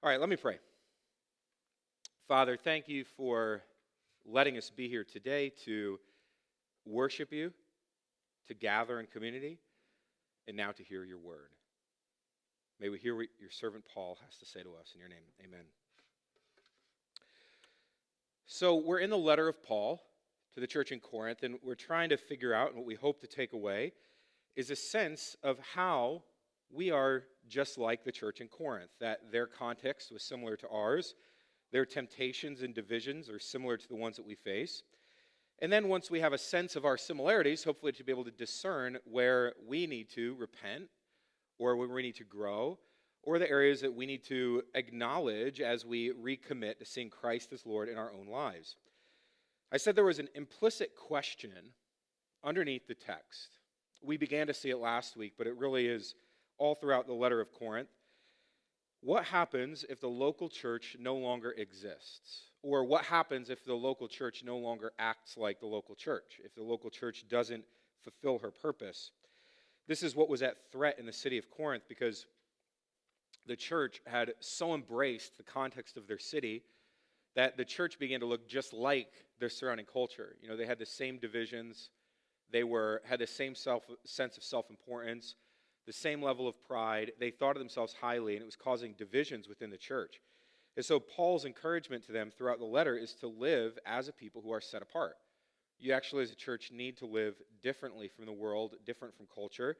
All right, let me pray. Father, thank you for letting us be here today to worship you, to gather in community, and now to hear your word. May we hear what your servant Paul has to say to us. In your name, amen. So we're in the letter of Paul to the church in Corinth, and we're trying to figure out, and what we hope to take away is a sense of how we are just like the church in Corinth, that their context was similar to ours, their temptations and divisions are similar to the ones that we face. And then once we have a sense of our similarities, hopefully to be able to discern where we need to repent, or where we need to grow, or the areas that we need to acknowledge as we recommit to seeing Christ as Lord in our own lives. I said there was an implicit question underneath the text. We began to see it last week, but it really is all throughout the letter of Corinth. What happens if the local church no longer exists? Or what happens if the local church no longer acts like the local church? If the local church doesn't fulfill her purpose? This is what was at threat in the city of Corinth, because the church had so embraced the context of their city that the church began to look just like their surrounding culture. You know, they had the same divisions. They had the same sense of self-importance, the same level of pride. They thought of themselves highly, and it was causing divisions within the church. And so Paul's encouragement to them throughout the letter is to live as a people who are set apart. You actually, as a church, need to live differently from the world, different from culture.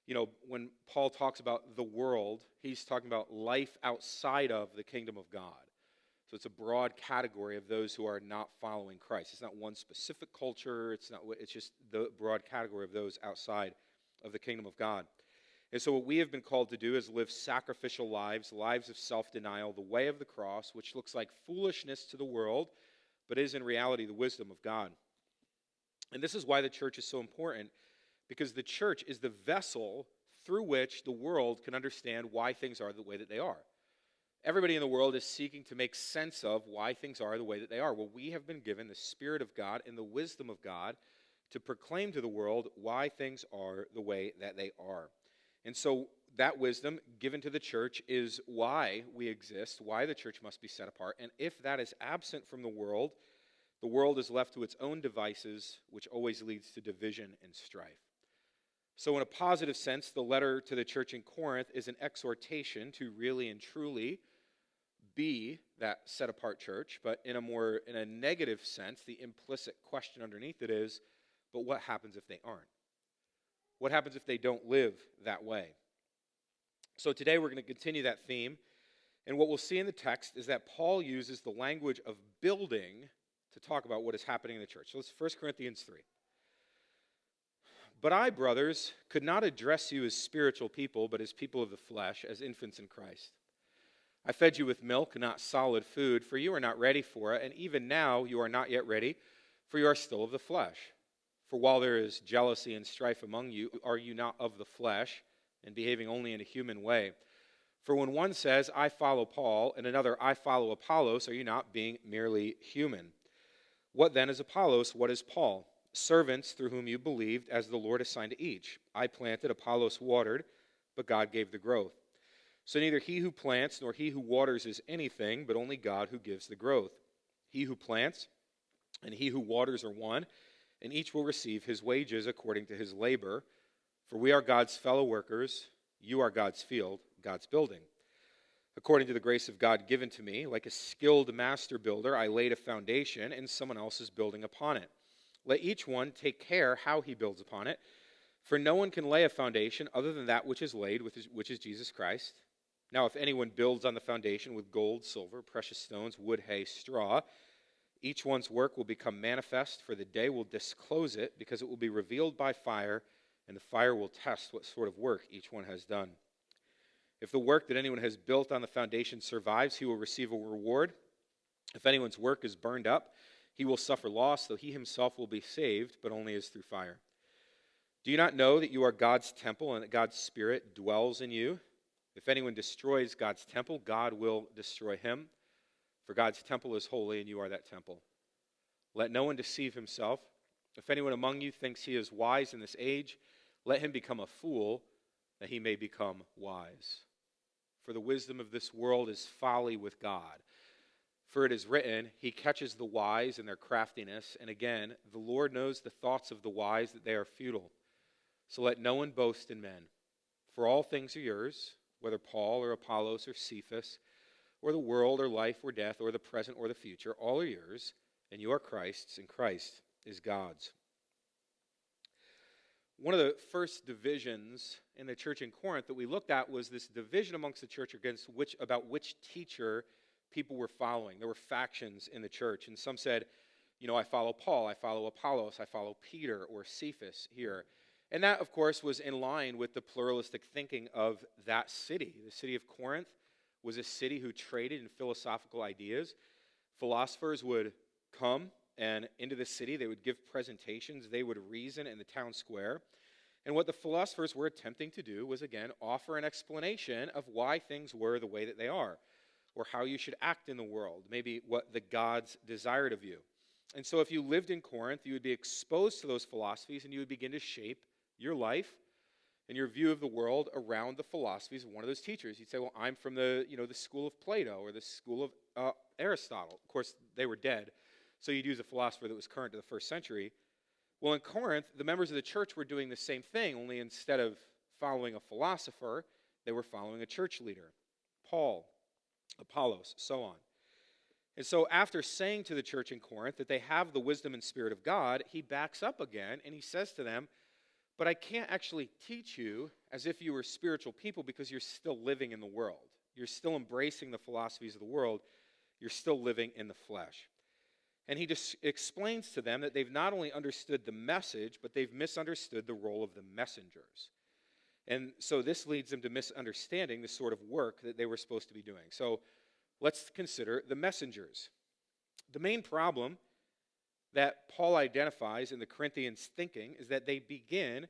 You know, when Paul talks about the world, he's talking about life outside of the kingdom of God. So it's a broad category of those who are not following Christ. It's not one specific culture. It's just the broad category of those outside of the kingdom of God. And so what we have been called to do is live sacrificial lives, lives of self-denial, the way of the cross, which looks like foolishness to the world, but is in reality the wisdom of God. And this is why the church is so important, because the church is the vessel through which the world can understand why things are the way that they are. Everybody in the world is seeking to make sense of why things are the way that they are. Well, we have been given the Spirit of God and the wisdom of God to proclaim to the world why things are the way that they are. And so that wisdom given to the church is why we exist, why the church must be set apart. And if that is absent from the world is left to its own devices, which always leads to division and strife. So in a positive sense, the letter to the church in Corinth is an exhortation to really and truly be that set-apart church. But in a negative sense, the implicit question underneath it is, but what happens if they aren't? What happens if they don't live that way? So today we're going to continue that theme. And what we'll see in the text is that Paul uses the language of building to talk about what is happening in the church. So it's 1 Corinthians 3. But I, brothers, could not address you as spiritual people, but as people of the flesh, as infants in Christ. I fed you with milk, not solid food, for you are not ready for it, and even now you are not yet ready, for you are still of the flesh. For while there is jealousy and strife among you, are you not of the flesh, and behaving only in a human way? For when one says, I follow Paul, and another, I follow Apollos, are you not being merely human? What then is Apollos? What is Paul? Servants through whom you believed, as the Lord assigned to each. I planted, Apollos watered, but God gave the growth. So neither he who plants nor he who waters is anything, but only God who gives the growth. He who plants and he who waters are one, and each will receive his wages according to his labor. For we are God's fellow workers, you are God's field, God's building. According to the grace of God given to me, like a skilled master builder, I laid a foundation, and someone else is building upon it. Let each one take care how he builds upon it. For no one can lay a foundation other than that which is laid, which is Jesus Christ. Now if anyone builds on the foundation with gold, silver, precious stones, wood, hay, straw, each one's work will become manifest, for the day will disclose it, because it will be revealed by fire, and the fire will test what sort of work each one has done. If the work that anyone has built on the foundation survives, he will receive a reward. If anyone's work is burned up, he will suffer loss, though he himself will be saved, but only as through fire. Do you not know that you are God's temple and that God's Spirit dwells in you? If anyone destroys God's temple, God will destroy him. For God's temple is holy, and you are that temple. Let no one deceive himself. If anyone among you thinks he is wise in this age, let him become a fool, that he may become wise. for the wisdom of this world is folly with God. For it is written, he catches the wise in their craftiness. And again, the Lord knows the thoughts of the wise, that they are futile. So let no one boast in men. For all things are yours, whether Paul or Apollos or Cephas, or the world or life or death or the present or the future, all are yours, and you are Christ's, and Christ is God's. One of the first divisions in the church in Corinth that we looked at was this division amongst the church about which teacher people were following. There were factions in the church, and some said, I follow Paul, I follow Apollos, I follow Peter or Cephas here. And that, of course, was in line with the pluralistic thinking of that city. The city of Corinth was a city who traded in philosophical ideas. Philosophers would come and into the city, they would give presentations, they would reason in the town square. And what the philosophers were attempting to do was, again, offer an explanation of why things were the way that they are, or how you should act in the world, maybe what the gods desired of you. And so if you lived in Corinth, you would be exposed to those philosophies, and you would begin to shape your life and your view of the world around the philosophies of one of those teachers. You'd say, well, I'm from the school of Plato or the school of Aristotle. Of course, they were dead, so you'd use a philosopher that was current to the first century. Well, in Corinth, the members of the church were doing the same thing, only instead of following a philosopher, they were following a church leader, Paul, Apollos, so on. And so after saying to the church in Corinth that they have the wisdom and spirit of God, he backs up again and he says to them, but I can't actually teach you as if you were spiritual people because you're still living in the world. You're still embracing the philosophies of the world. You're still living in the flesh. And he just explains to them that they've not only understood the message, but they've misunderstood the role of the messengers. And so this leads them to misunderstanding the sort of work that they were supposed to be doing. So let's consider the messengers. The main problem that Paul identifies in the Corinthians' thinking is that they begin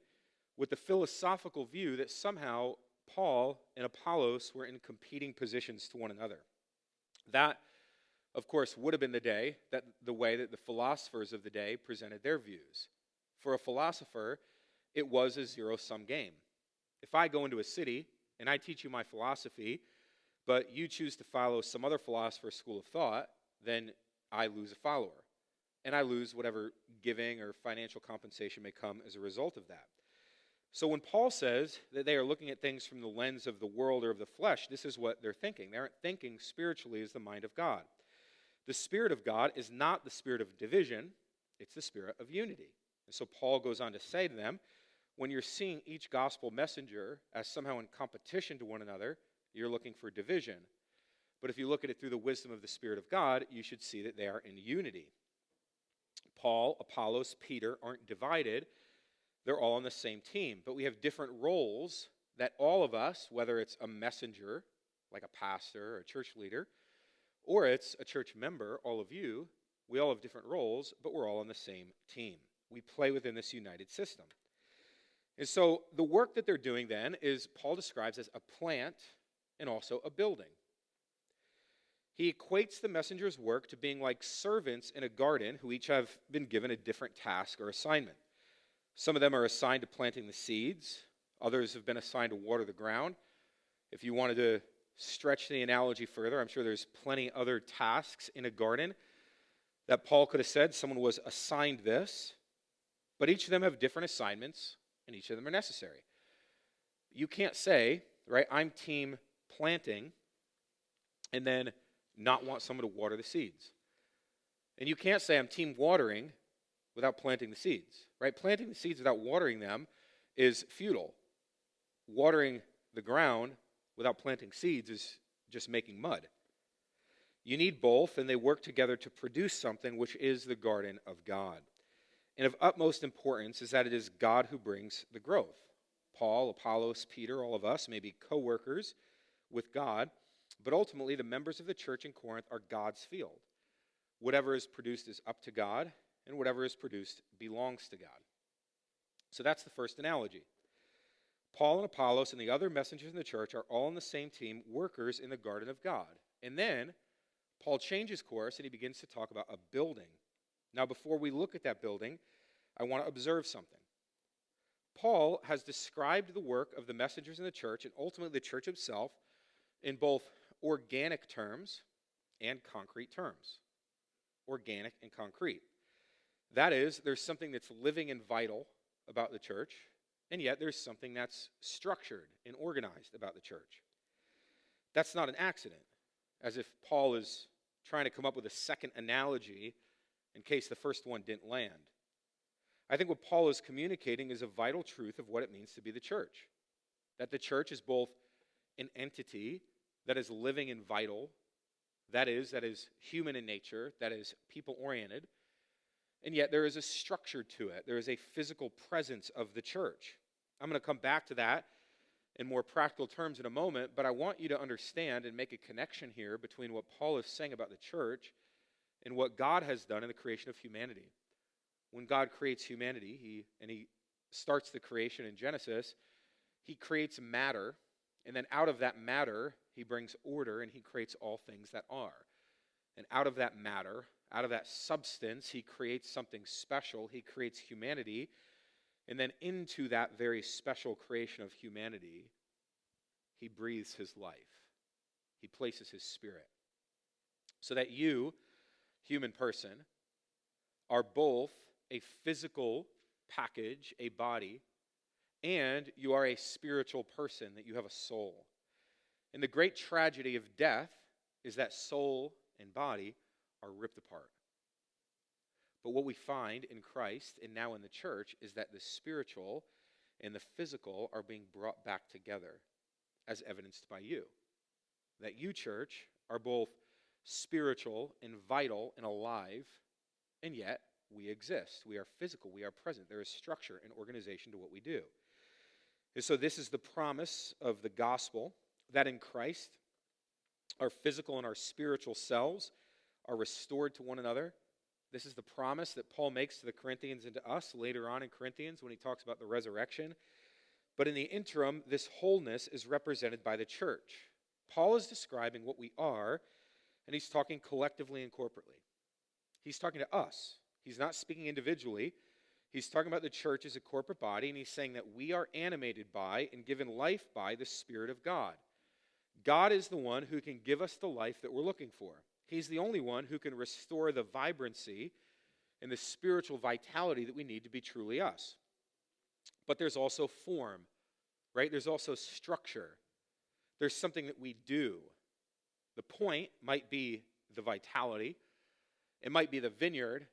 with the philosophical view that somehow Paul and Apollos were in competing positions to one another. That, of course, would have been the way that the philosophers of the day presented their views. For a philosopher, it was a zero-sum game. If I go into a city and I teach you my philosophy, but you choose to follow some other philosopher's school of thought, then I lose a follower. And I lose whatever giving or financial compensation may come as a result of that. So when Paul says that they are looking at things from the lens of the world or of the flesh, this is what they're thinking. They aren't thinking spiritually as the mind of God. The Spirit of God is not the spirit of division, it's the spirit of unity. And so Paul goes on to say to them, when you're seeing each gospel messenger as somehow in competition to one another, you're looking for division. But if you look at it through the wisdom of the Spirit of God, you should see that they are in unity. Paul, Apollos, Peter aren't divided. They're all on the same team. But we have different roles that all of us, whether it's a messenger, like a pastor or a church leader, or it's a church member, all of you, we all have different roles, but we're all on the same team. We play within this united system. And so the work that they're doing then is Paul describes as a plant and also a building. He equates the messenger's work to being like servants in a garden who each have been given a different task or assignment. Some of them are assigned to planting the seeds. Others have been assigned to water the ground. If you wanted to stretch the analogy further, I'm sure there's plenty other tasks in a garden that Paul could have said someone was assigned this, but each of them have different assignments and each of them are necessary. You can't say, right, I'm team planting and then not want someone to water the seeds. And you can't say I'm team watering without planting the seeds, right? Planting the seeds without watering them is futile. Watering the ground without planting seeds is just making mud. You need both, and they work together to produce something which is the garden of God. And of utmost importance is that it is God who brings the growth. Paul, Apollos, Peter, all of us may be co-workers with God, but ultimately the members of the church in Corinth are God's field. Whatever is produced is up to God, and whatever is produced belongs to God. So that's the first analogy. Paul and Apollos and the other messengers in the church are all on the same team, workers in the garden of God. And then Paul changes course and he begins to talk about a building. Now, before we look at that building, I want to observe something. Paul has described the work of the messengers in the church and ultimately the church itself in both organic terms and concrete terms. Organic and concrete. That is, there's something that's living and vital about the church, and yet there's something that's structured and organized about the church. That's not an accident, as if Paul is trying to come up with a second analogy in case the first one didn't land. I think what Paul is communicating is a vital truth of what it means to be the church. That the church is both an entity that is living and vital, that is human in nature, that is people-oriented, and yet there is a structure to it. There is a physical presence of the church. I'm going to come back to that in more practical terms in a moment, but I want you to understand and make a connection here between what Paul is saying about the church and what God has done in the creation of humanity. When God creates humanity, he starts the creation in Genesis, he creates matter, and then out of that matter, he brings order, and he creates all things that are. And out of that matter, out of that substance, he creates something special. He creates humanity, and then into that very special creation of humanity, he breathes his life. He places his spirit. So that you, human person, are both a physical package, a body, and you are a spiritual person, that you have a soul. And the great tragedy of death is that soul and body are ripped apart. But what we find in Christ and now in the church is that the spiritual and the physical are being brought back together, as evidenced by you. That you, church, are both spiritual and vital and alive, and yet we exist. We are physical. We are present. There is structure and organization to what we do. And so this is the promise of the gospel, that in Christ, our physical and our spiritual selves are restored to one another. This is the promise that Paul makes to the Corinthians and to us later on in Corinthians when he talks about the resurrection. But in the interim, this wholeness is represented by the church. Paul is describing what we are, and he's talking collectively and corporately. He's talking to us. He's not speaking individually. He's talking about the church as a corporate body, and he's saying that we are animated by and given life by the Spirit of God. God is the one who can give us the life that we're looking for. He's the only one who can restore the vibrancy and the spiritual vitality that we need to be truly us. But there's also form, right? There's also structure. There's something that we do. The point might be the vitality. It might be the vineyard,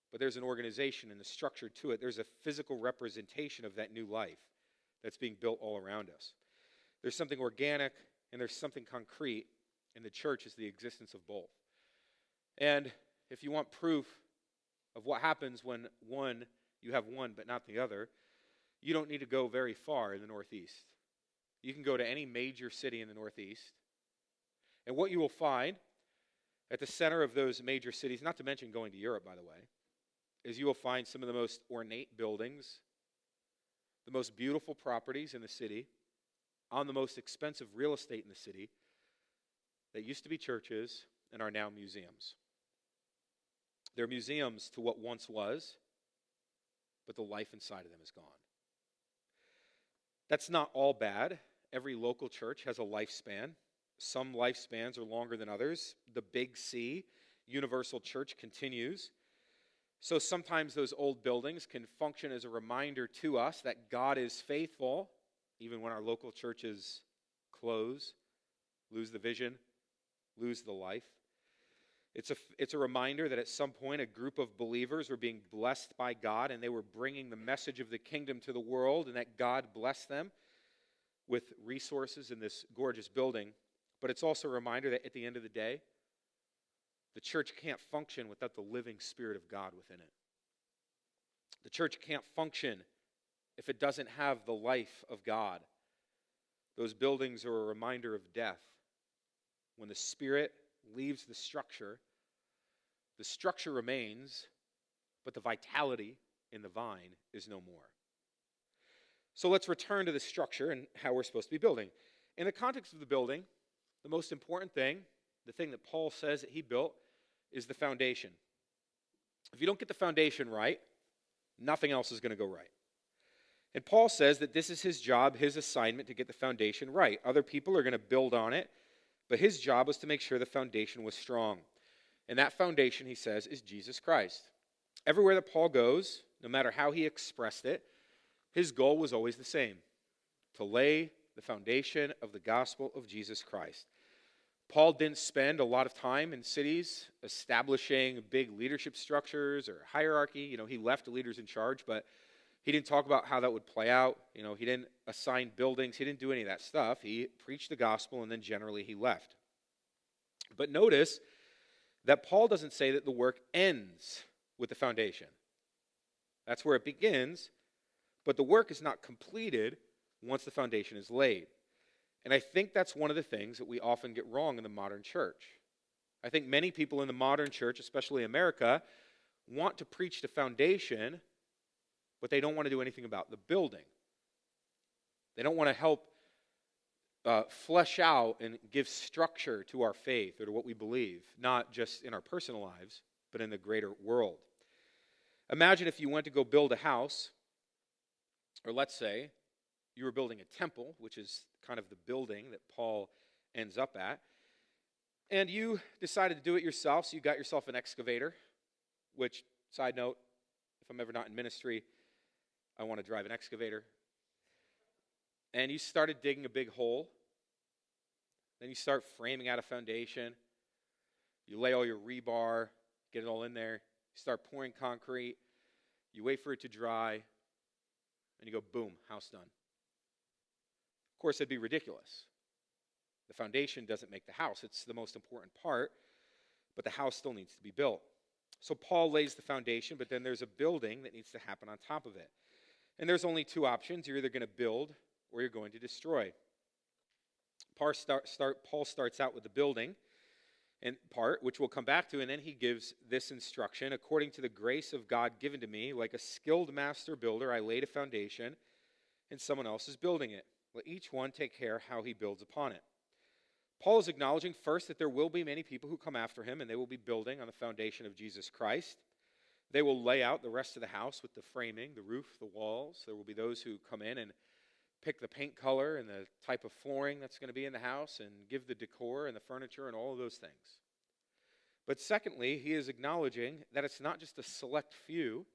but there's an organization and a structure to it. There's a physical representation of that new life that's being built all around us. There's something organic and there's something concrete, and the church is the existence of both. And if you want proof of what happens when you have one but not the other, you don't need to go very far in the Northeast. You can go to any major city in the Northeast, and what you will find at the center of those major cities, not to mention going to Europe, by the way, is you will find some of the most ornate buildings, the most beautiful properties in the city, on the most expensive real estate in the city, that used to be churches and are now museums. They're museums to what once was, but the life inside of them is gone. That's not all bad. Every local church has a lifespan. Some lifespans are longer than others. The Big C, Universal Church, continues. So sometimes those old buildings can function as a reminder to us that God is faithful, even when our local churches close, lose the vision, lose the life. It's a reminder that at some point a group of believers were being blessed by God, and they were bringing the message of the kingdom to the world, and that God blessed them with resources in this gorgeous building. But it's also a reminder that at the end of the day, the church can't function without the living Spirit of God within it. The church can't function if it doesn't have the life of God. Those buildings are a reminder of death. When the Spirit leaves the structure remains, but the vitality in the vine is no more. So let's return to the structure and how we're supposed to be building. In the context of the building, the most important thing, the thing that Paul says that he built, is the foundation. If you don't get the foundation right, nothing else is going to go right. And Paul says that this is his job, his assignment, to get the foundation right. Other people are going to build on it, But his job was to make sure the foundation was strong. And that foundation, he says, is Jesus Christ. Everywhere that Paul goes, no matter how he expressed it, his goal was always the same: to lay the foundation of the gospel of Jesus Christ. Paul didn't spend a lot of time in cities establishing big leadership structures or hierarchy. He left leaders in charge, but he didn't talk about how that would play out. He didn't assign buildings. He didn't do any of that stuff. He preached the gospel, and then generally he left. But notice that Paul doesn't say that the work ends with the foundation. That's where it begins, but the work is not completed once the foundation is laid. And I think that's one of the things that we often get wrong in the modern church. I think many people in the modern church, especially America, want to preach the foundation, but they don't want to do anything about the building. They don't want to help flesh out and give structure to our faith or to what we believe, not just in our personal lives, but in the greater world. Imagine if you went to go build a house, or let's say you were building a temple, which is kind of the building that Paul ends up at, and you decided to do it yourself, so you got yourself an excavator, which, side note, if I'm ever not in ministry, I want to drive an excavator. And you started digging a big hole. Then you start framing out a foundation. You lay all your rebar, get it all in there. You start pouring concrete. You wait for it to dry. And you go, boom, house done. Of course, it'd be ridiculous. The foundation doesn't make the house. It's the most important part, but the house still needs to be built. So Paul lays the foundation, but then there's a building that needs to happen on top of it. And there's only two options. You're either going to build or you're going to destroy. Paul starts out with the building and part, which we'll come back to, and then he gives this instruction: according to the grace of God given to me, like a skilled master builder, I laid a foundation, and someone else is building it. Let each one take care how he builds upon it. Paul is acknowledging first that there will be many people who come after him, and they will be building on the foundation of Jesus Christ. They will lay out the rest of the house with the framing, the roof, the walls. There will be those who come in and pick the paint color and the type of flooring that's going to be in the house and give the decor and the furniture and all of those things. But secondly, he is acknowledging that it's not just a select few,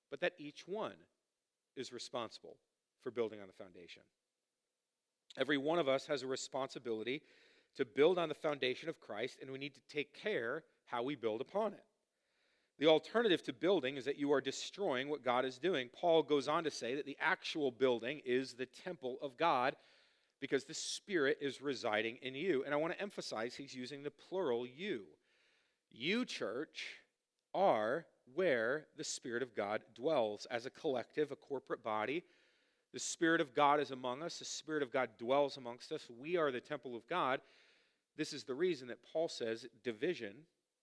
but that each one is responsible for building on the foundation. Every one of us has a responsibility to build on the foundation of Christ, and we need to take care how we build upon it. The alternative to building is that you are destroying what God is doing. Paul goes on to say that the actual building is the temple of God because the Spirit is residing in you. And I want to emphasize he's using the plural you. You, church, are where the Spirit of God dwells as a collective, a corporate body. The Spirit of God is among us. The Spirit of God dwells amongst us. We are the temple of God. This is the reason that Paul says division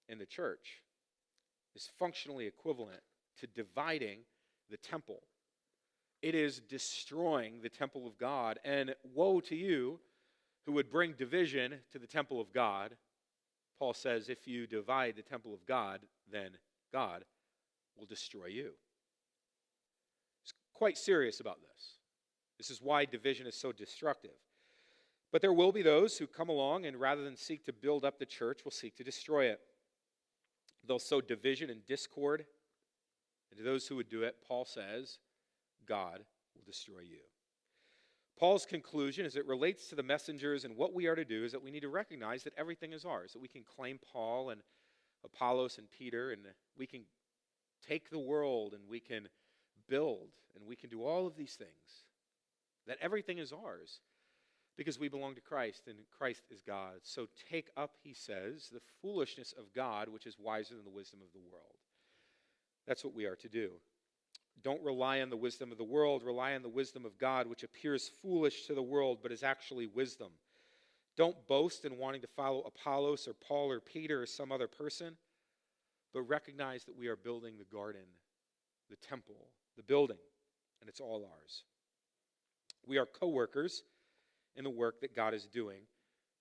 in the church is functionally equivalent to dividing the temple. It is destroying the temple of God. And woe to you who would bring division to the temple of God. Paul says if you divide the temple of God, then God will destroy you. He's quite serious about this. This is why division is so destructive. But there will be those who come along and rather than seek to build up the church, will seek to destroy it. They'll sow division and discord. And to those who would do it, Paul says, God will destroy you. Paul's conclusion as it relates to the messengers and what we are to do is that we need to recognize that everything is ours, that we can claim Paul and Apollos and Peter, and we can take the world and we can build and we can do all of these things, that everything is ours because we belong to Christ and Christ is God. So take up, he says, the foolishness of God, which is wiser than the wisdom of the world. That's what we are to do. Don't rely on the wisdom of the world. Rely on the wisdom of God, which appears foolish to the world, but is actually wisdom. Don't boast in wanting to follow Apollos or Paul or Peter or some other person, but recognize that we are building the garden, the temple, the building, and it's all ours. We are co-workers in the work that God is doing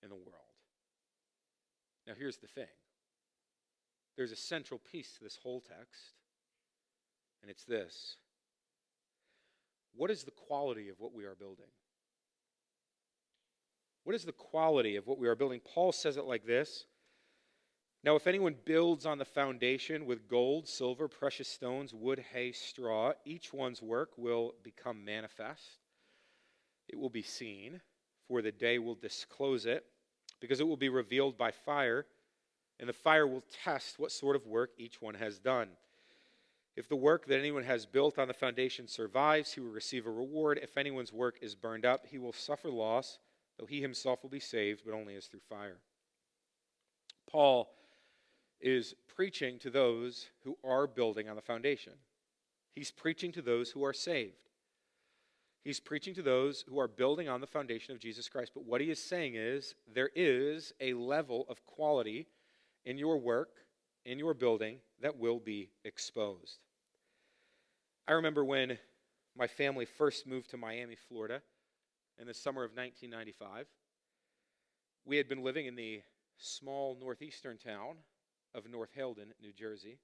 in the world. Now here's the thing. There's a central piece to this whole text, and it's this. What is the quality of what we are building? What is the quality of what we are building? Paul says it like this. Now, if anyone builds on the foundation with gold, silver, precious stones, wood, hay, straw, each one's work will become manifest. It will be seen, for the day will disclose it, because it will be revealed by fire, and the fire will test what sort of work each one has done. If the work that anyone has built on the foundation survives, he will receive a reward. If anyone's work is burned up, he will suffer loss, though he himself will be saved, but only as through fire. Paul is preaching to those who are building on the foundation. He's preaching to those who are saved. He's preaching to those who are building on the foundation of Jesus Christ. But what he is saying is there is a level of quality in your work, in your building, that will be exposed. I remember when my family first moved to Miami, Florida, in the summer of 1995. We had been living in the small northeastern town of North Haledon, New Jersey.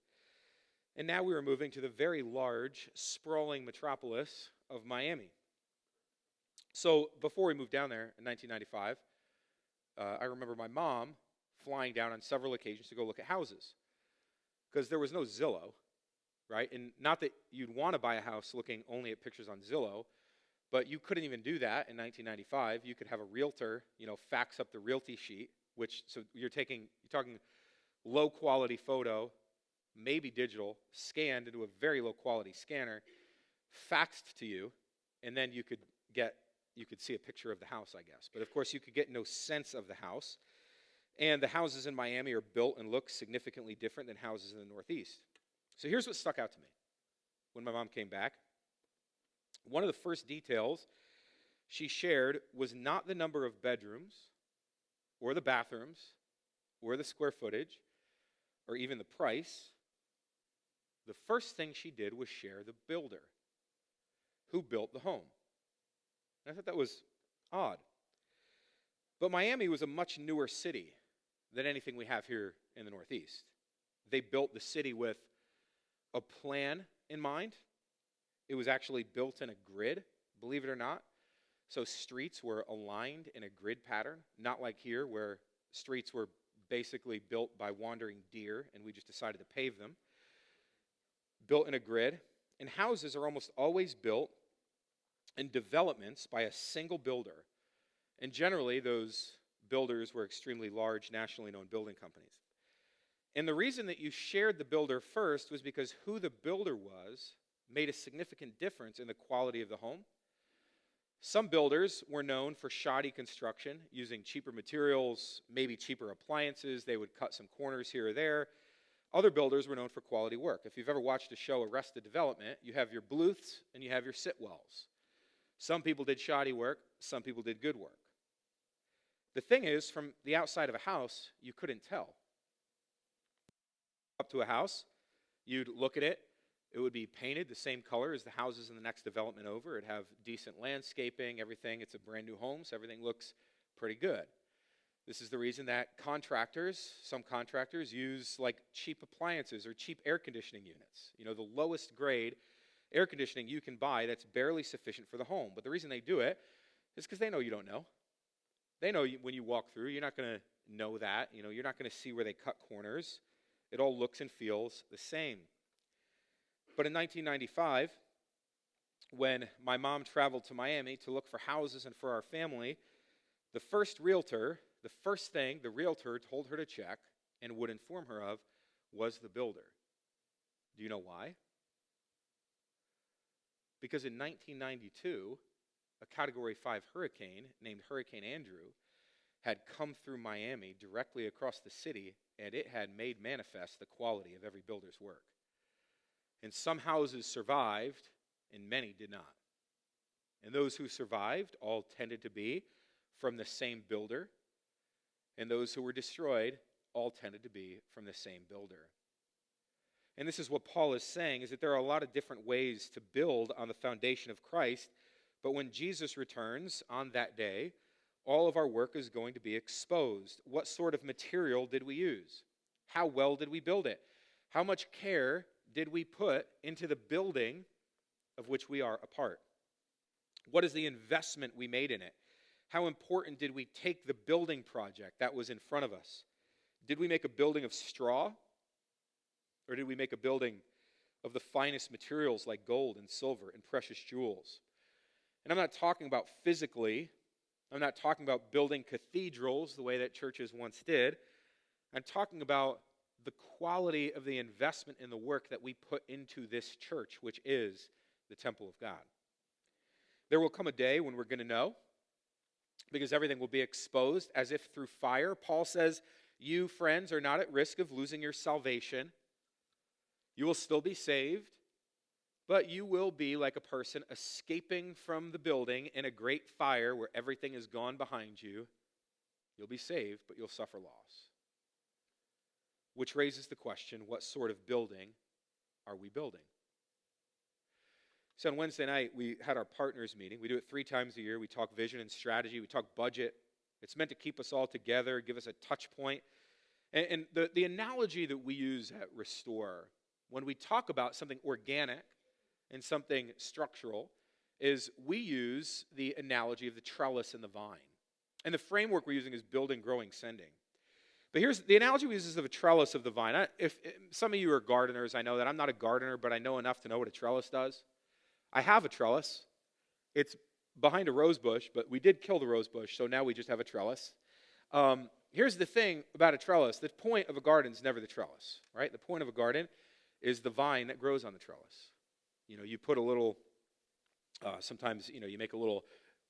And now we were moving to the very large, sprawling metropolis of Miami. So before we moved down there in 1995, I remember my mom flying down on several occasions to go look at houses, because there was no Zillow, right? And not that you'd want to buy a house looking only at pictures on Zillow, but you couldn't even do that in 1995. You could have a realtor, fax up the realty sheet, so you're talking low quality photo, maybe digital, scanned into a very low quality scanner, faxed to you, and then you could see a picture of the house, I guess. But of course, you could get no sense of the house. And the houses in Miami are built and look significantly different than houses in the Northeast. So here's what stuck out to me when my mom came back. One of the first details she shared was not the number of bedrooms or the bathrooms or the square footage or even the price. The first thing she did was share the builder who built the home. And I thought that was odd. But Miami was a much newer city than anything we have here in the Northeast. They built the city with a plan in mind. It was actually built in a grid, believe it or not. So streets were aligned in a grid pattern, not like here where streets were basically built by wandering deer and we just decided to pave them. Built in a grid. And houses are almost always built in developments by a single builder. And generally, those builders were extremely large, nationally known building companies. And the reason that you shared the builder first was because who the builder was made a significant difference in the quality of the home. Some builders were known for shoddy construction, using cheaper materials, maybe cheaper appliances. They would cut some corners here or there. Other builders were known for quality work. If you've ever watched a show, Arrested Development, you have your Bluths and you have your Sitwells. Some people did shoddy work, some people did good work. The thing is, from the outside of a house, you couldn't tell. Up to a house, you'd look at it, it would be painted the same color as the houses in the next development over. It'd have decent landscaping, everything. It's a brand new home, so everything looks pretty good. This is the reason that some contractors use like cheap appliances or cheap air conditioning units. The lowest grade air conditioning you can buy that's barely sufficient for the home. But the reason they do it is because they know you don't know. They know when you walk through, you're not going to know that. You're not going to see where they cut corners. It all looks and feels the same. But in 1995, when my mom traveled to Miami to look for houses and for our family, the first thing the realtor told her to check and would inform her of was the builder. Do you know why? Because in 1992, a Category 5 hurricane named Hurricane Andrew had come through Miami directly across the city, and it had made manifest the quality of every builder's work. And some houses survived, and many did not. And those who survived all tended to be from the same builder, and those who were destroyed all tended to be from the same builder. And this is what Paul is saying, is that there are a lot of different ways to build on the foundation of Christ, but when Jesus returns on that day, all of our work is going to be exposed. What sort of material did we use? How well did we build it? How much care did we put into the building of which we are a part? What is the investment we made in it? How important did we take the building project that was in front of us? Did we make a building of straw? Or did we make a building of the finest materials like gold and silver and precious jewels? And I'm not talking about physically. I'm not talking about building cathedrals the way that churches once did. I'm talking about the quality of the investment in the work that we put into this church, which is the temple of God. There will come a day when we're going to know, because everything will be exposed as if through fire. Paul says, you, friends, are not at risk of losing your salvation. You will still be saved, but you will be like a person escaping from the building in a great fire where everything is gone behind you. You'll be saved, but you'll suffer loss. Which raises the question, what sort of building are we building? So on Wednesday night, we had our partners meeting. We do it 3 times a year. We talk vision and strategy. We talk budget. It's meant to keep us all together, give us a touch point. And the analogy that we use at Restore, when we talk about something organic and something structural, is we use the analogy of the trellis and the vine. And the framework we're using is building, growing, sending. But here's the analogy we use is of a trellis of the vine. If some of you are gardeners, I know that. I'm not a gardener, but I know enough to know what a trellis does. I have a trellis. It's behind a rose bush, but we did kill the rose bush, so now we just have a trellis. Here's the thing about a trellis. The point of a garden is never the trellis, right? The point of a garden is the vine that grows on the trellis. You put a little, sometimes, you make a little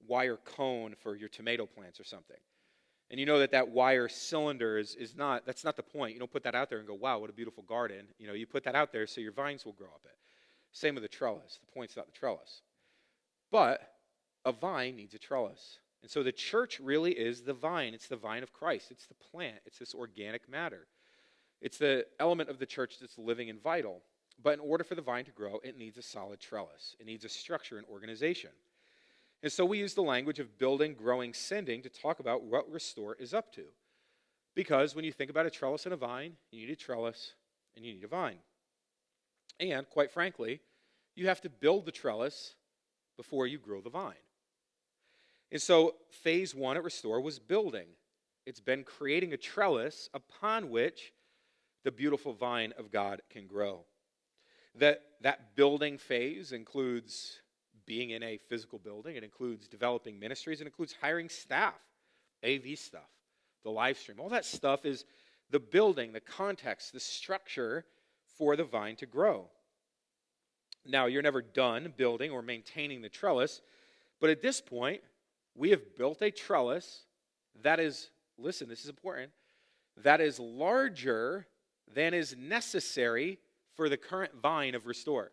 wire cone for your tomato plants or something. And you know that wire cylinder is not, that's not the point. You don't put that out there and go, wow, what a beautiful garden. You put that out there so your vines will grow up it. Same with the trellis. The point's not the trellis. But a vine needs a trellis. And so the church really is the vine. It's the vine of Christ. It's the plant. It's this organic matter. It's the element of the church that's living and vital. But in order for the vine to grow, it needs a solid trellis. It needs a structure and organization. And so we use the language of building, growing, sending to talk about what Restore is up to. Because when you think about a trellis and a vine, you need a trellis and you need a vine. And, quite frankly, you have to build the trellis before you grow the vine. And so phase 1 at Restore was building. It's been creating a trellis upon which the beautiful vine of God can grow. That building phase includes being in a physical building. It includes developing ministries. It includes hiring staff, AV stuff, the live stream. All that stuff is the building, the context, the structure for the vine to grow. Now, you're never done building or maintaining the trellis, but at this point, we have built a trellis that is, listen, this is important, that is larger than is necessary for the current vine of Restore.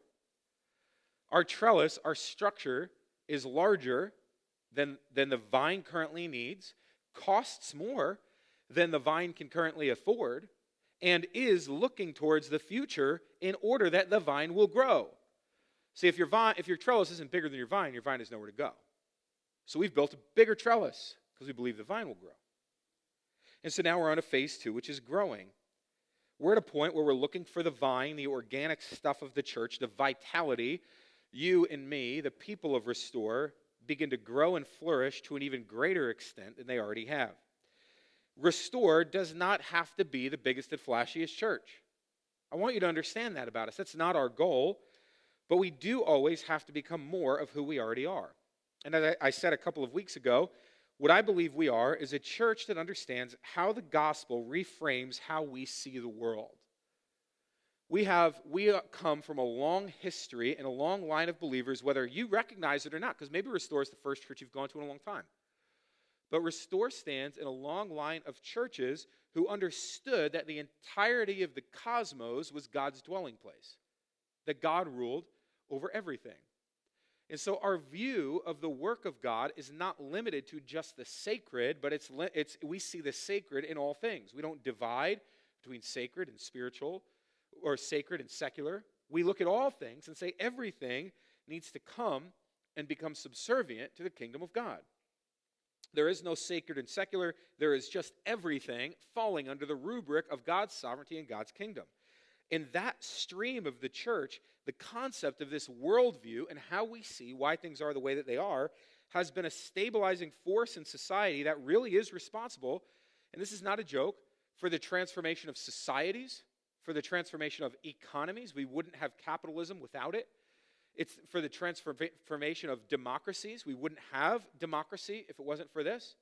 Our trellis, our structure, is larger than the vine currently needs, costs more than the vine can currently afford, and is looking towards the future in order that the vine will grow. See, if your trellis isn't bigger than your vine has nowhere to go. So we've built a bigger trellis because we believe the vine will grow. And so now we're on to phase 2, which is growing. We're at a point where we're looking for the vine, the organic stuff of the church, the vitality. You and me, the people of Restore, begin to grow and flourish to an even greater extent than they already have. Restore does not have to be the biggest and flashiest church. I want you to understand that about us. That's not our goal, but we do always have to become more of who we already are. And as I said a couple of weeks ago, what I believe we are is a church that understands how the gospel reframes how we see the world. We come from a long history and a long line of believers, whether you recognize it or not, because maybe Restore is the first church you've gone to in a long time. But Restore stands in a long line of churches who understood that the entirety of the cosmos was God's dwelling place, that God ruled over everything. And so our view of the work of God is not limited to just the sacred, but we see the sacred in all things. We don't divide between sacred and spiritual or sacred and secular. We look at all things and say everything needs to come and become subservient to the kingdom of God. There is no sacred and secular. There is just everything falling under the rubric of God's sovereignty and God's kingdom. In that stream of the church, the concept of this worldview and how we see why things are the way that they are has been a stabilizing force in society that really is responsible, and this is not a joke, for the transformation of societies, for the transformation of economies. We wouldn't have capitalism without it. It's for the transformation of democracies. We wouldn't have democracy if it wasn't for this.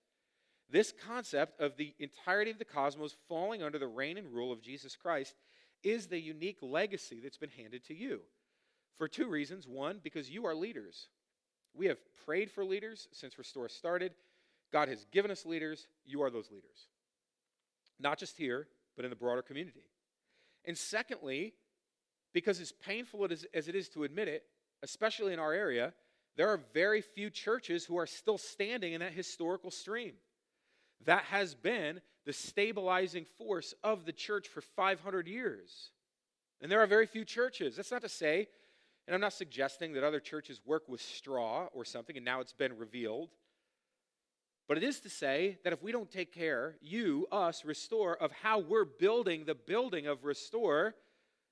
This concept of the entirety of the cosmos falling under the reign and rule of Jesus Christ is the unique legacy that's been handed to you. For two reasons. One, because you are leaders. We have prayed for leaders since Restore started. God has given us leaders. You are those leaders. Not just here, but in the broader community. And secondly, because as painful as it is to admit it, especially in our area, there are very few churches who are still standing in that historical stream. That has been the stabilizing force of the church for 500 years. And there are very few churches. That's not to say, and I'm not suggesting that other churches work with straw or something, and now it's been revealed. But it is to say that if we don't take care, you, us, Restore, of how we're building the building of Restore,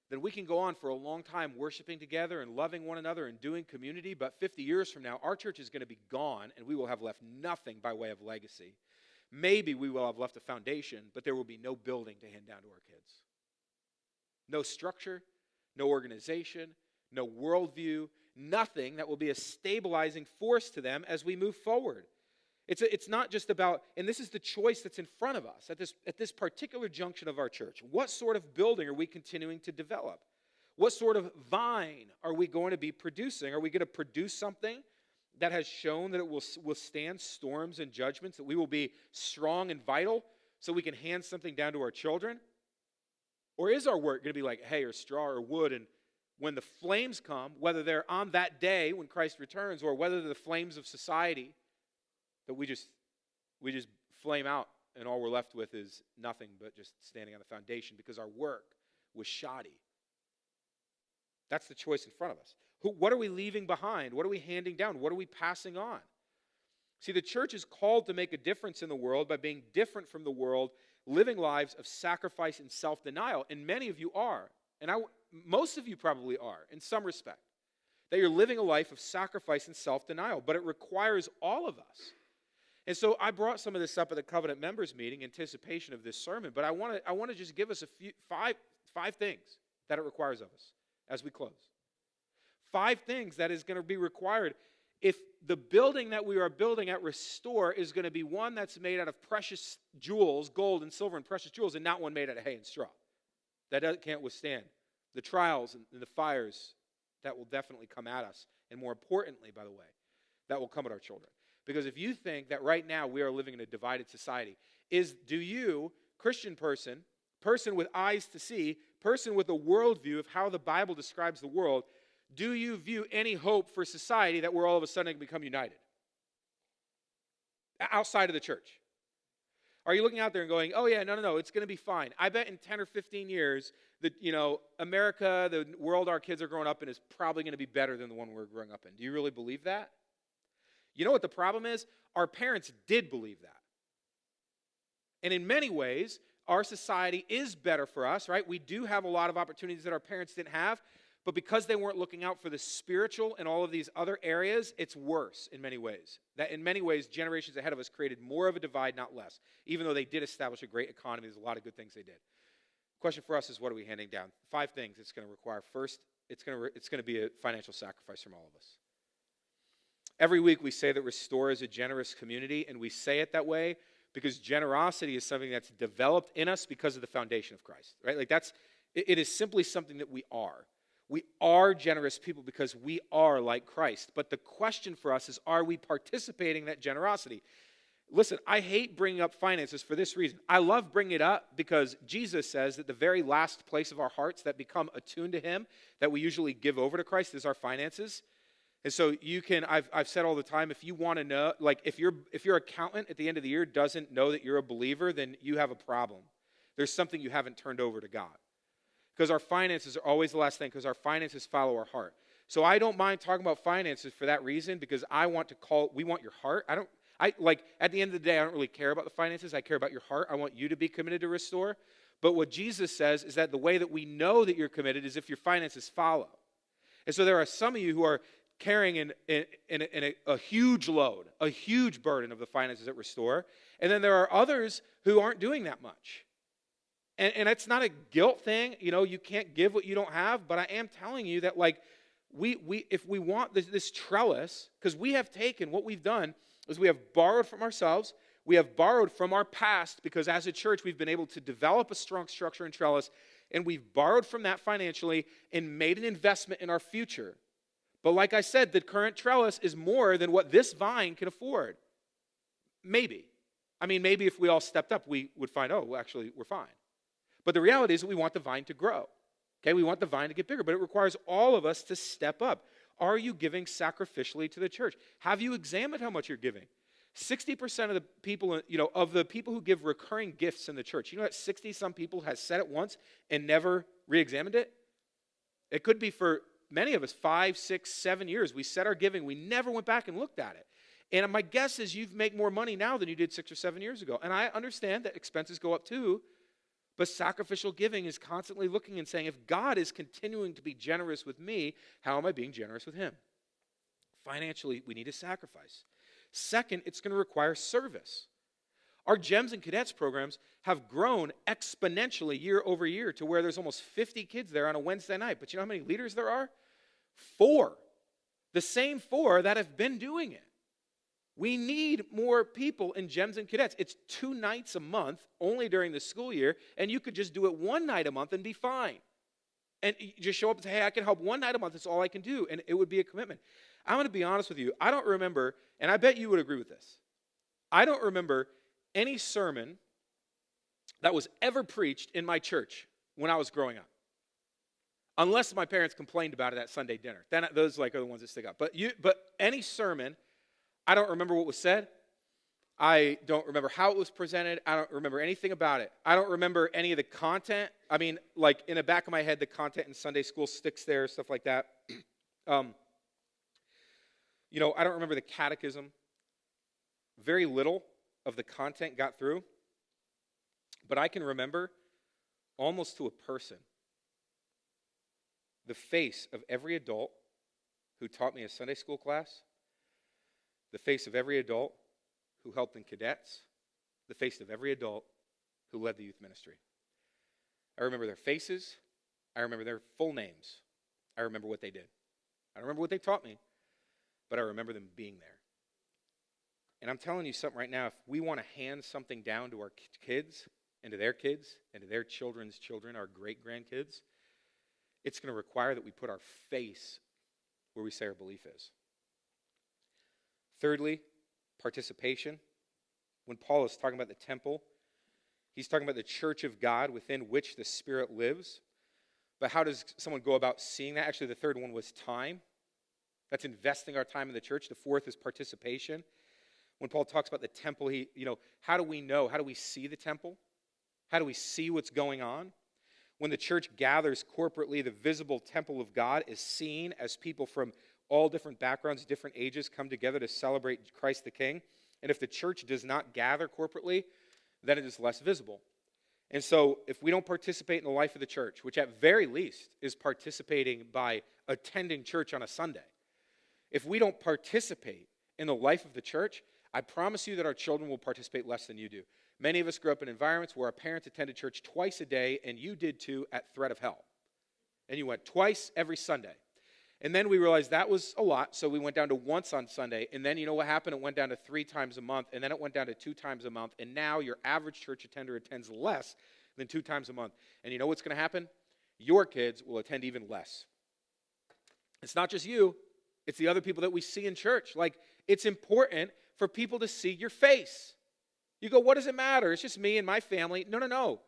then we can go on for a long time worshiping together and loving one another and doing community. But 50 years from now, our church is going to be gone, and we will have left nothing by way of legacy. Maybe we will have left a foundation, but there will be no building to hand down to our kids. No structure, no organization, no worldview, nothing that will be a stabilizing force to them as we move forward. It's not just about, and this is the choice that's in front of us at this particular junction of our church. What sort of building are we continuing to develop? What sort of vine are we going to be producing? Are we going to produce something that has shown that it will withstand storms and judgments, that we will be strong and vital so we can hand something down to our children? Or is our work going to be like hay or straw or wood, and when the flames come, whether they're on that day when Christ returns or whether they're the flames of society, that we just flame out and all we're left with is nothing but just standing on the foundation because our work was shoddy? That's the choice in front of us. What are we leaving behind? What are we handing down? What are we passing on? See, the church is called to make a difference in the world by being different from the world, living lives of sacrifice and self-denial. And many of you are. And most of you probably are in some respect. That you're living a life of sacrifice and self-denial. But it requires all of us. And so I brought some of this up at the Covenant members meeting in anticipation of this sermon. But I want to just give us five things that it requires of us as we close. 5 things that is going to be required if the building that we are building at Restore is going to be one that's made out of precious jewels, gold and silver and precious jewels, and not one made out of hay and straw. That can't withstand the trials and the fires that will definitely come at us. And more importantly, by the way, that will come at our children. Because if you think that right now we are living in a divided society, do you, Christian person with eyes to see, person with a worldview of how the Bible describes the world, do you view any hope for society that we're all of a sudden going to become united? Outside of the church. Are you looking out there and going, oh yeah, no, it's going to be fine. I bet in 10 or 15 years that, America, the world our kids are growing up in is probably going to be better than the one we're growing up in. Do you really believe that? You know what the problem is? Our parents did believe that. And in many ways, our society is better for us, right? We do have a lot of opportunities that our parents didn't have. But because they weren't looking out for the spiritual and all of these other areas, it's worse in many ways. That in many ways, generations ahead of us created more of a divide, not less. Even though they did establish a great economy, there's a lot of good things they did. Question for us is, what are we handing down? 5 things it's going to require. First, it's going to be a financial sacrifice from all of us. Every week we say that Restore is a generous community, and we say it that way because generosity is something that's developed in us because of the foundation of Christ, right? It is simply something that we are. We are generous people because we are like Christ. But the question for us is, are we participating in that generosity? Listen, I hate bringing up finances for this reason. I love bringing it up because Jesus says that the very last place of our hearts that become attuned to Him, that we usually give over to Christ, is our finances. And so I've said all the time, if you want to know, if your accountant at the end of the year doesn't know that you're a believer, then you have a problem. There's something you haven't turned over to God. Because our finances are always the last thing, because our finances follow our heart. So I don't mind talking about finances for that reason, because we want your heart. At the end of the day, I don't really care about the finances. I care about your heart. I want you to be committed to Restore. But what Jesus says is that the way that we know that you're committed is if your finances follow. And so there are some of you who are carrying a huge load, a huge burden of the finances at Restore. And then there are others who aren't doing that much. And it's not a guilt thing. You can't give what you don't have. But I am telling you that, like, if we want this trellis, because we have taken, what we've done is we have borrowed from ourselves. We have borrowed from our past, because as a church, we've been able to develop a strong structure in trellis. And we've borrowed from that financially and made an investment in our future. But like I said, the current trellis is more than what this vine can afford. Maybe. Maybe if we all stepped up, we would find, oh, well, actually, we're fine. But the reality is that we want the vine to grow. Okay, we want the vine to get bigger, but it requires all of us to step up. Are you giving sacrificially to the church? Have you examined how much you're giving? 60% of the people, of the people who give recurring gifts in the church, that 60-some people has said it once and never re-examined it? It could be for many of us 5, 6, 7 years. We set our giving. We never went back and looked at it. And my guess is you make more money now than you did 6 or 7 years ago. And I understand that expenses go up too, but sacrificial giving is constantly looking and saying, if God is continuing to be generous with me, how am I being generous with him? Financially, we need to sacrifice. Second, it's going to require service. Our GEMS and Cadets programs have grown exponentially year over year to where there's almost 50 kids there on a Wednesday night. But you know how many leaders there are? 4. The same 4 that have been doing it. We need more people in GEMS and Cadets. It's 2 nights a month, only during the school year, and you could just do it 1 night a month and be fine. And you just show up and say, hey, I can help 1 night a month. That's all I can do, and it would be a commitment. I'm going to be honest with you. I don't remember, and I bet you would agree with this. I don't remember any sermon that was ever preached in my church when I was growing up, unless my parents complained about it at Sunday dinner. Then those are the ones that stick out. But any sermon, I don't remember what was said. I don't remember how it was presented. I don't remember anything about it. I don't remember any of the content. In the back of my head, the content in Sunday school sticks there, stuff like that. I don't remember the catechism. Very little of the content got through. But I can remember, almost to a person, the face of every adult who taught me a Sunday school class, the face of every adult who helped in cadets, the face of every adult who led the youth ministry. I remember their faces. I remember their full names. I remember what they did. I don't remember what they taught me, but I remember them being there. And I'm telling you something right now, if we want to hand something down to our kids and to their kids and to their children's children, our great-grandkids, it's going to require that we put our face where we say our belief is. Thirdly, participation. When Paul is talking about the temple, he's talking about the church of God within which the Spirit lives. But how does someone go about seeing that? Actually, the third one was time. That's investing our time in the church. The fourth is participation. When Paul talks about the temple, how do we know? How do we see the temple? How do we see what's going on? When the church gathers corporately, the visible temple of God is seen as people from all different backgrounds, different ages come together to celebrate Christ the King. And if the church does not gather corporately, then it is less visible. And so if we don't participate in the life of the church, which at very least is participating by attending church on a Sunday, if we don't participate in the life of the church, I promise you that our children will participate less than you do. Many of us grew up in environments where our parents attended church twice a day, and you did too at threat of hell. And you went twice every Sunday. And then we realized that was a lot, so we went down to once on Sunday. And then you know what happened? It went down to 3 times a month, and then it went down to 2 times a month. And now your average church attender attends less than 2 times a month. And you know what's going to happen? Your kids will attend even less. It's not just you. It's the other people that we see in church. It's important for people to see your face. You go, what does it matter? It's just me and my family. No.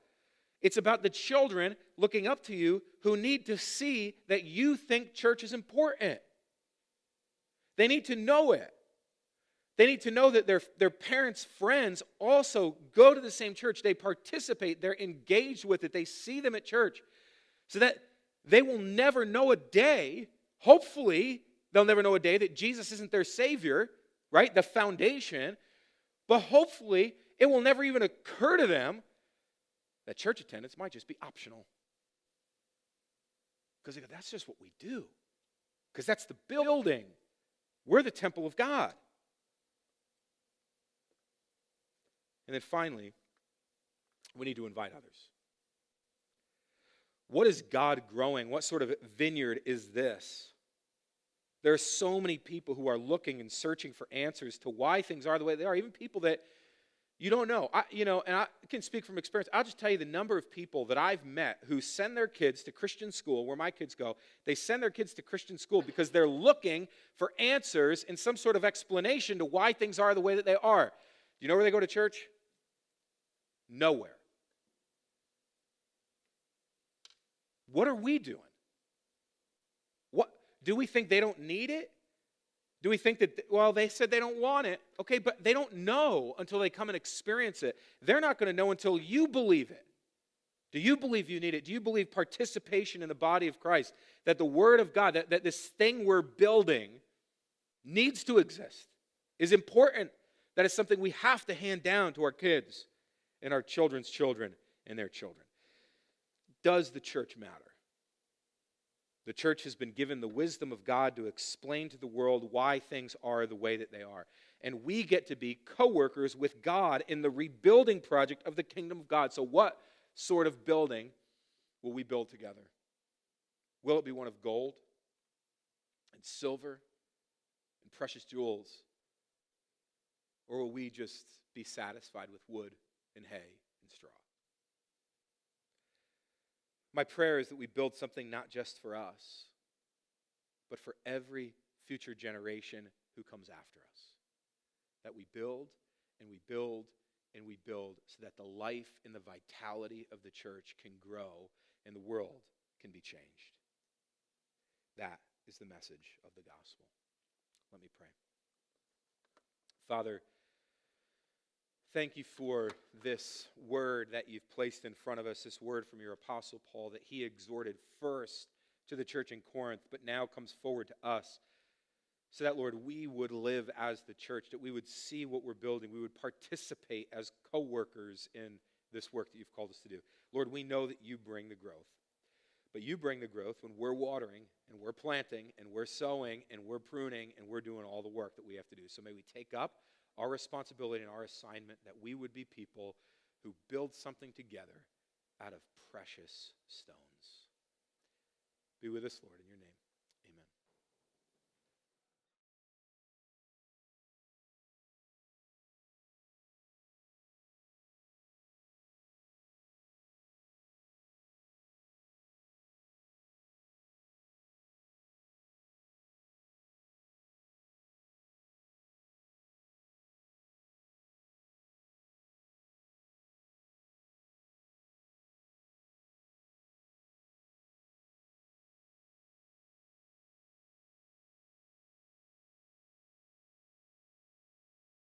It's about the children looking up to you who need to see that you think church is important. They need to know it. They need to know that their parents' friends also go to the same church. They participate. They're engaged with it. They see them at church. So that they will never know a day, hopefully, they'll never know a day that Jesus isn't their Savior, right? The foundation. But hopefully, it will never even occur to them that church attendance might just be optional. Because that's just what we do. Because that's the building. We're the temple of God. And then finally, we need to invite others. What is God growing? What sort of vineyard is this? There are so many people who are looking and searching for answers to why things are the way they are, even people that you don't know. And I can speak from experience. I'll just tell you the number of people that I've met who send their kids to Christian school, where my kids go. They send their kids to Christian school because they're looking for answers and some sort of explanation to why things are the way that they are. Do you know where they go to church? Nowhere. What are we doing? What do we think they don't need it? Do we think that, they said they don't want it. Okay, but they don't know until they come and experience it. They're not going to know until you believe it. Do you believe you need it? Do you believe participation in the body of Christ, that the Word of God, that this thing we're building needs to exist, is important, that it's something we have to hand down to our kids and our children's children and their children? Does the church matter? The church has been given the wisdom of God to explain to the world why things are the way that they are. And we get to be co-workers with God in the rebuilding project of the kingdom of God. So what sort of building will we build together? Will it be one of gold and silver and precious jewels? Or will we just be satisfied with wood and hay and straw? My prayer is that we build something not just for us, but for every future generation who comes after us. That we build and we build and we build so that the life and the vitality of the church can grow and the world can be changed. That is the message of the gospel. Let me pray. Father, thank you for this word that you've placed in front of us, this word from your Apostle Paul that he exhorted first to the church in Corinth, but now comes forward to us, so that, Lord, we would live as the church, that we would see what we're building, we would participate as co-workers in this work that you've called us to do. Lord, we know that you bring the growth, but you bring the growth when we're watering and we're planting and we're sowing and we're pruning and we're doing all the work that we have to do. So may we take up our responsibility and our assignment that we would be people who build something together out of precious stones. Be with us, Lord, in your name. Amen.